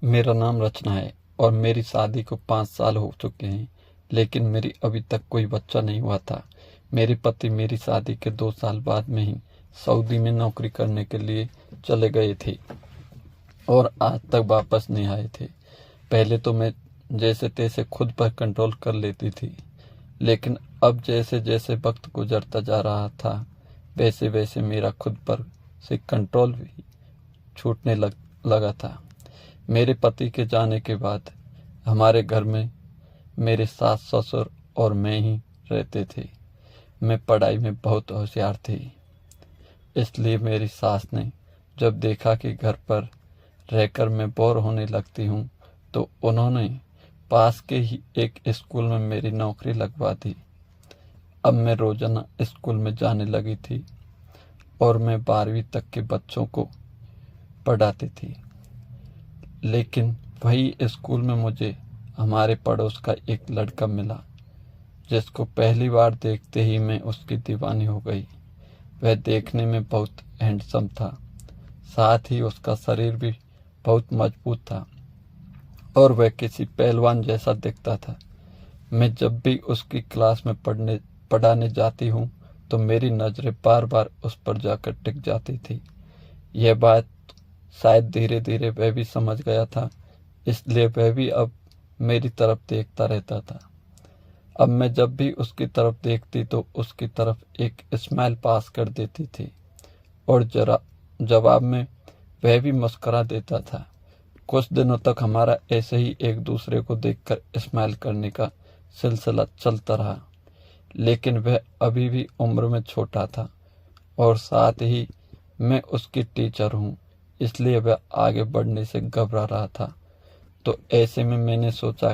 मेरा नाम रचना है और मेरी शादी को 5 साल हो चुके हैं, लेकिन मेरी अभी तक कोई बच्चा नहीं हुआ था। मेरे पति मेरी शादी के 2 साल बाद में ही सऊदी में नौकरी करने के लिए चले गए थे और आज तक वापस नहीं आए थे। पहले तो मैं जैसे तैसे खुद पर कंट्रोल कर लेती थी, लेकिन अब जैसे जैसे वक्त गुजरता जा रहा था, वैसे वैसे मेरा खुद पर से कंट्रोल भी छूटने लगा था। मेरे पति के जाने के बाद हमारे घर में मेरे सास ससुर और मैं ही रहते थे। मैं पढ़ाई में बहुत होशियार थी, इसलिए मेरी सास ने जब देखा कि घर पर रहकर मैं बोर होने लगती हूँ, तो उन्होंने पास के ही एक स्कूल में मेरी नौकरी लगवा दी। अब मैं रोजाना स्कूल में जाने लगी थी और मैं 12वीं तक के बच्चों को पढ़ाती थी। लेकिन वही स्कूल में मुझे हमारे पड़ोस का एक लड़का मिला, जिसको पहली बार देखते ही मैं उसकी दीवानी हो गई। वह देखने में बहुत हैंडसम था, साथ ही उसका शरीर भी बहुत मजबूत था और वह किसी पहलवान जैसा दिखता था। मैं जब भी उसकी क्लास में पढ़ाने जाती हूँ, तो मेरी नज़रें बार बार उस पर जाकर टिक जाती थी। यह बात शायद धीरे धीरे वह भी समझ गया था, इसलिए वह भी अब मेरी तरफ देखता रहता था। अब मैं जब भी उसकी तरफ देखती तो उसकी तरफ एक स्माइल पास कर देती थी और जरा जवाब में वह भी मुस्कुरा देता था। कुछ दिनों तक हमारा ऐसे ही एक दूसरे को देखकर स्माइल करने का सिलसिला चलता रहा, लेकिन वह अभी भी उम्र में छोटा था और साथ ही मैं उसकी टीचर हूँ, इसलिए वह आगे बढ़ने से घबरा रहा था। तो ऐसे में मैंने सोचा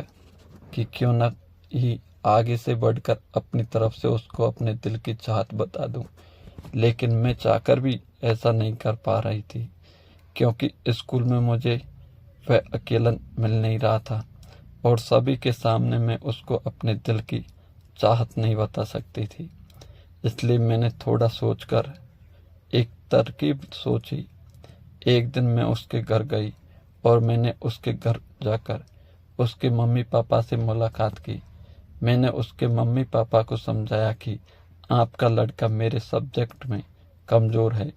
कि क्यों न ही आगे से बढ़कर अपनी तरफ से उसको अपने दिल की चाहत बता दूं। लेकिन मैं चाहकर भी ऐसा नहीं कर पा रही थी, क्योंकि स्कूल में मुझे वह अकेला मिल नहीं रहा था और सभी के सामने मैं उसको अपने दिल की चाहत नहीं बता सकती थी। इसलिए मैंने थोड़ा सोचकर एक तरकीब सोची। एक दिन मैं उसके घर गई और मैंने उसके घर जाकर उसके मम्मी पापा से मुलाकात की। मैंने उसके मम्मी पापा को समझाया कि आपका लड़का मेरे सब्जेक्ट में कमज़ोर है,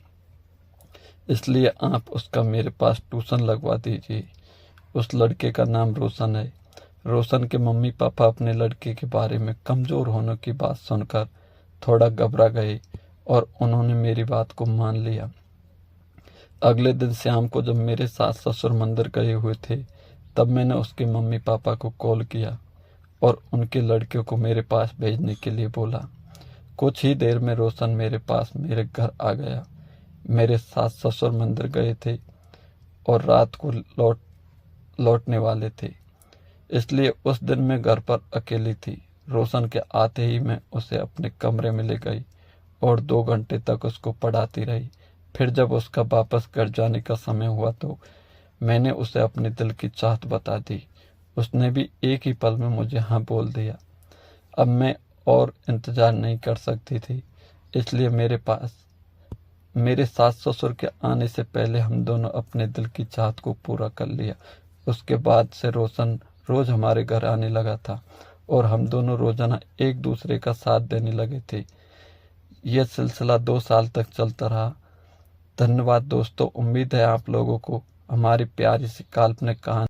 इसलिए आप उसका मेरे पास ट्यूशन लगवा दीजिए। उस लड़के का नाम रोशन है। रोशन के मम्मी पापा अपने लड़के के बारे में कमज़ोर होने की बात सुनकर थोड़ा घबरा गए और उन्होंने मेरी बात को मान लिया। अगले दिन शाम को जब मेरे सास ससुर मंदिर गए हुए थे, तब मैंने उसके मम्मी पापा को कॉल किया और उनके लड़के को मेरे पास भेजने के लिए बोला। कुछ ही देर में रोशन मेरे पास मेरे घर आ गया। मेरे सास ससुर मंदिर गए थे और रात को लौटने वाले थे, इसलिए उस दिन मैं घर पर अकेली थी। रोशन के आते ही मैं उसे अपने कमरे में ले गई और 2 घंटे तक उसको पढ़ाती रही। फिर जब उसका वापस घर जाने का समय हुआ, तो मैंने उसे अपने दिल की चाहत बता दी। उसने भी एक ही पल में मुझे हाँ बोल दिया। अब मैं और इंतज़ार नहीं कर सकती थी, इसलिए मेरे सास ससुर के आने से पहले हम दोनों अपने दिल की चाहत को पूरा कर लिया। उसके बाद से रोशन रोज हमारे घर आने लगा था और हम दोनों रोजाना एक दूसरे का साथ देने लगे थे। यह सिलसिला 2 साल तक चलता रहा। धन्यवाद दोस्तों। उम्मीद है आप लोगों को हमारी प्यारी सी काल्पनिक कहानी